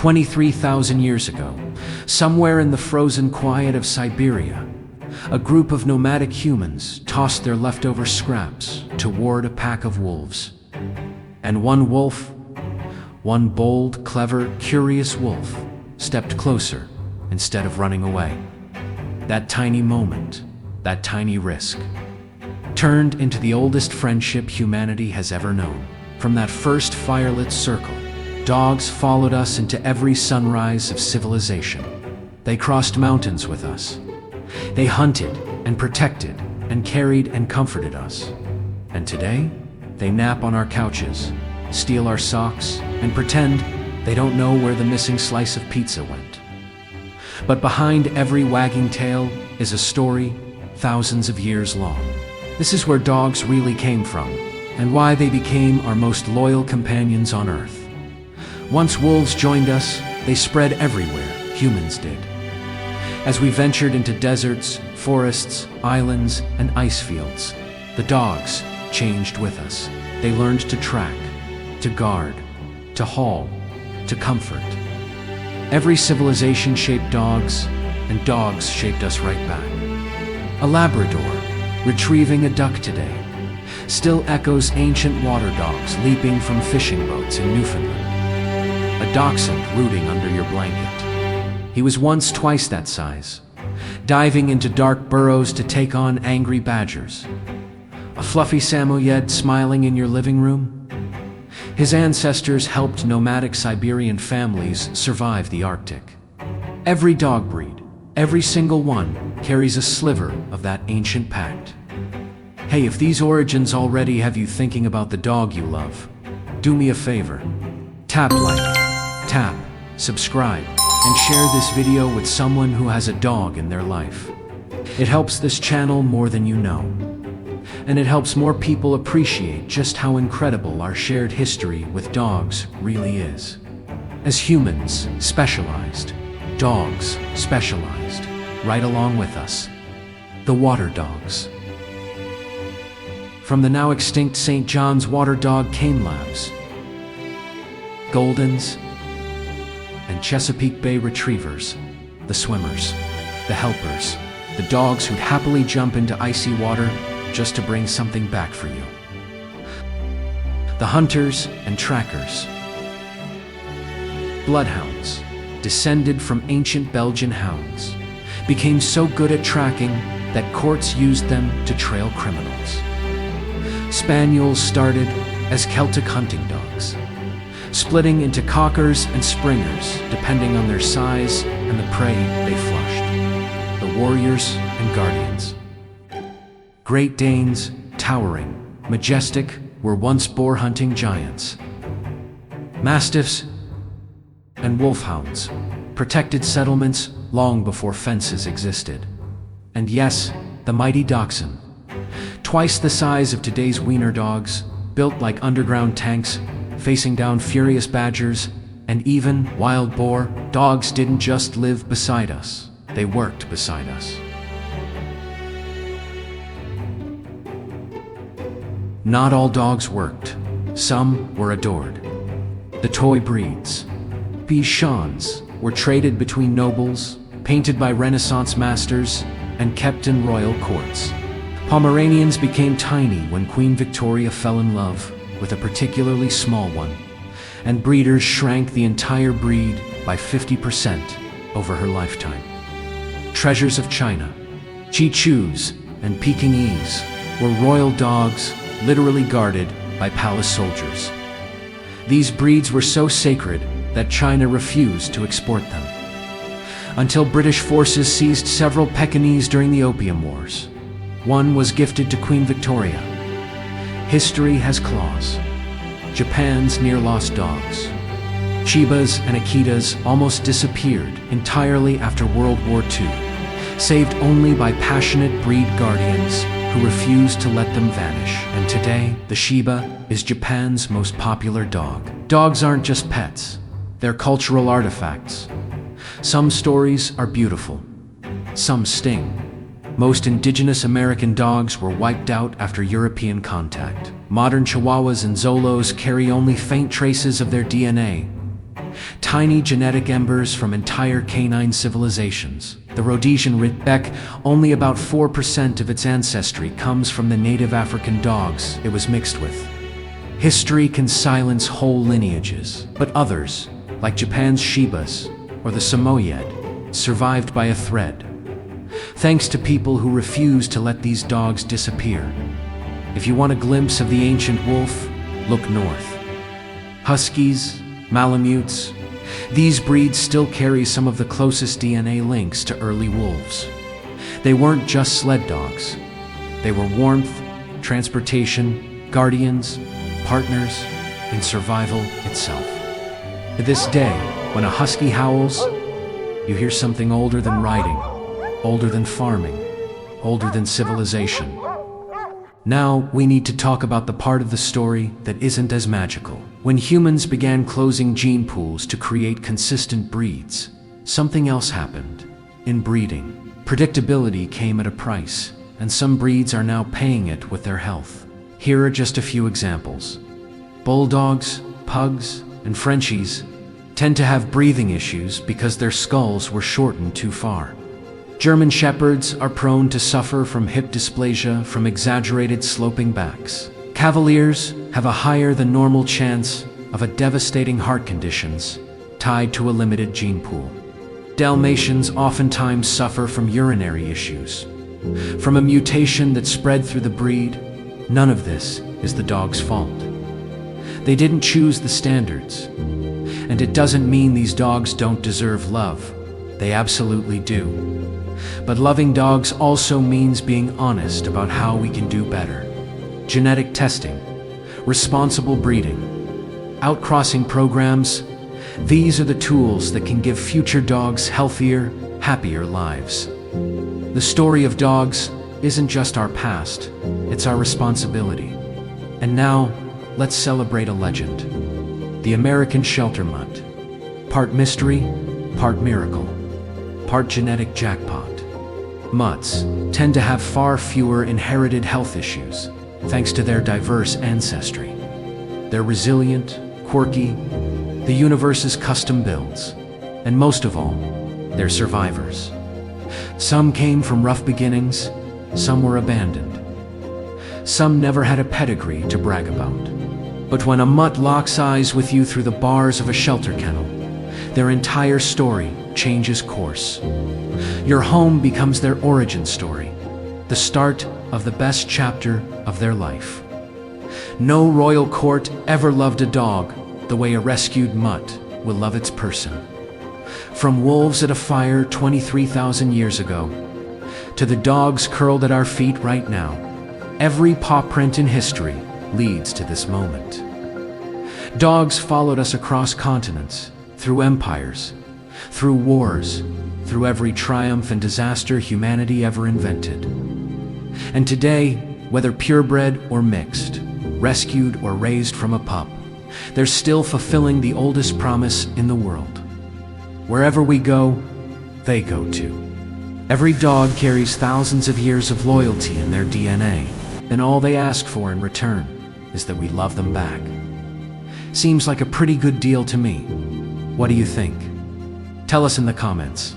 23,000 years ago, somewhere in the frozen quiet of Siberia, a group of nomadic humans tossed their leftover scraps toward a pack of wolves. And one wolf, one bold, clever, curious wolf, stepped closer instead of running away. That tiny moment, that tiny risk, turned into the oldest friendship humanity has ever known. From that first firelit circle, dogs followed us into every sunrise of civilization. They crossed mountains with us. They hunted and protected and carried and comforted us. And today, they nap on our couches, steal our socks, and pretend they don't know where the missing slice of pizza went. But behind every wagging tail is a story thousands of years long. This is where dogs really came from, and why they became our most loyal companions on Earth. Once wolves joined us, they spread everywhere, humans did. As we ventured into deserts, forests, islands, and ice fields, the dogs changed with us. They learned to track, to guard, to haul, to comfort. Every civilization shaped dogs, and dogs shaped us right back. A Labrador, retrieving a duck today, still echoes ancient water dogs leaping from fishing boats in Newfoundland. A Dachshund rooting under your blanket. He was once twice that size, diving into dark burrows to take on angry badgers. A fluffy Samoyed smiling in your living room. His ancestors helped nomadic Siberian families survive the Arctic. Every dog breed, every single one, carries a sliver of that ancient pact. Hey, if these origins already have you thinking about the dog you love, do me a favor. Tap like, tap, subscribe, and share this video with someone who has a dog in their life. It helps this channel more than you know. And it helps more people appreciate just how incredible our shared history with dogs really is. As humans specialized, dogs specialized, right along with us. The water dogs. From the now extinct St. John's water dog cane labs, Goldens, and Chesapeake Bay retrievers, the swimmers, the helpers, the dogs who'd happily jump into icy water just to bring something back for you. The hunters and trackers. Bloodhounds, descended from ancient Belgian hounds, became so good at tracking that courts used them to trail criminals. Spaniels started as Celtic hunting dogs, splitting into cockers and springers depending on their size and the prey they flushed. The warriors and guardians. Great Danes, towering, majestic, were once boar-hunting giants. Mastiffs and wolfhounds protected settlements long before fences existed. And yes, the mighty Dachshund, twice the size of today's wiener dogs, built like underground tanks, facing down furious badgers, and even wild boar. Dogs didn't just live beside us, they worked beside us. Not all dogs worked. Some were adored. The toy breeds. Bichons were traded between nobles, painted by Renaissance masters, and kept in royal courts. Pomeranians became tiny when Queen Victoria fell in love with a particularly small one, and breeders shrank the entire breed by 50% over her lifetime. Treasures of China, Shih Tzus, and Pekingese were royal dogs literally guarded by palace soldiers. These breeds were so sacred that China refused to export them. Until British forces seized several Pekingese during the Opium Wars. One was gifted to Queen Victoria. History has claws. Japan's near-lost dogs. Shibas and Akitas almost disappeared entirely after World War II, saved only by passionate breed guardians who refused to let them vanish. And today, the Shiba is Japan's most popular dog. Dogs aren't just pets, they're cultural artifacts. Some stories are beautiful, some sting. Most indigenous American dogs were wiped out after European contact. Modern Chihuahuas and Zolos carry only faint traces of their DNA. Tiny genetic embers from entire canine civilizations. The Rhodesian Ridgeback, only about 4% of its ancestry comes from the native African dogs it was mixed with. History can silence whole lineages, but others, like Japan's Shibas or the Samoyed, survived by a thread. Thanks to people who refuse to let these dogs disappear. If you want a glimpse of the ancient wolf, look north. Huskies, Malamutes, these breeds still carry some of the closest DNA links to early wolves. They weren't just sled dogs. They were warmth, transportation, guardians, partners, and survival itself. To this day, when a husky howls, you hear something older than riding, older than farming, older than civilization. Now, we need to talk about the part of the story that isn't as magical. When humans began closing gene pools to create consistent breeds, something else happened. In breeding, predictability came at a price, and some breeds are now paying it with their health. Here are just a few examples. Bulldogs, pugs, and Frenchies tend to have breathing issues because their skulls were shortened too far. German Shepherds are prone to suffer from hip dysplasia from exaggerated sloping backs. Cavaliers have a higher than normal chance of a devastating heart conditions tied to a limited gene pool. Dalmatians oftentimes suffer from urinary issues. From a mutation that spread through the breed, none of this is the dog's fault. They didn't choose the standards. And it doesn't mean these dogs don't deserve love. They absolutely do. But loving dogs also means being honest about how we can do better. Genetic testing, responsible breeding, outcrossing programs, these are the tools that can give future dogs healthier, happier lives. The story of dogs isn't just our past, it's our responsibility. And now, let's celebrate a legend. The American shelter mutt. Part mystery, part miracle, part genetic jackpot. Mutts tend to have far fewer inherited health issues, thanks to their diverse ancestry. They're resilient, quirky, the universe's custom builds, and most of all, they're survivors. Some came from rough beginnings, some were abandoned. Some never had a pedigree to brag about. But when a mutt locks eyes with you through the bars of a shelter kennel, their entire story changes course. Your home becomes their origin story, the start of the best chapter of their life. No royal court ever loved a dog the way a rescued mutt will love its person. From wolves at a fire 23,000 years ago, to the dogs curled at our feet right now, every paw print in history leads to this moment. Dogs followed us across continents, through empires, through wars, through every triumph and disaster humanity ever invented. And today, whether purebred or mixed, rescued or raised from a pup, they're still fulfilling the oldest promise in the world. Wherever we go, they go too. Every dog carries thousands of years of loyalty in their DNA, and all they ask for in return is that we love them back. Seems like a pretty good deal to me. What do you think? Tell us in the comments.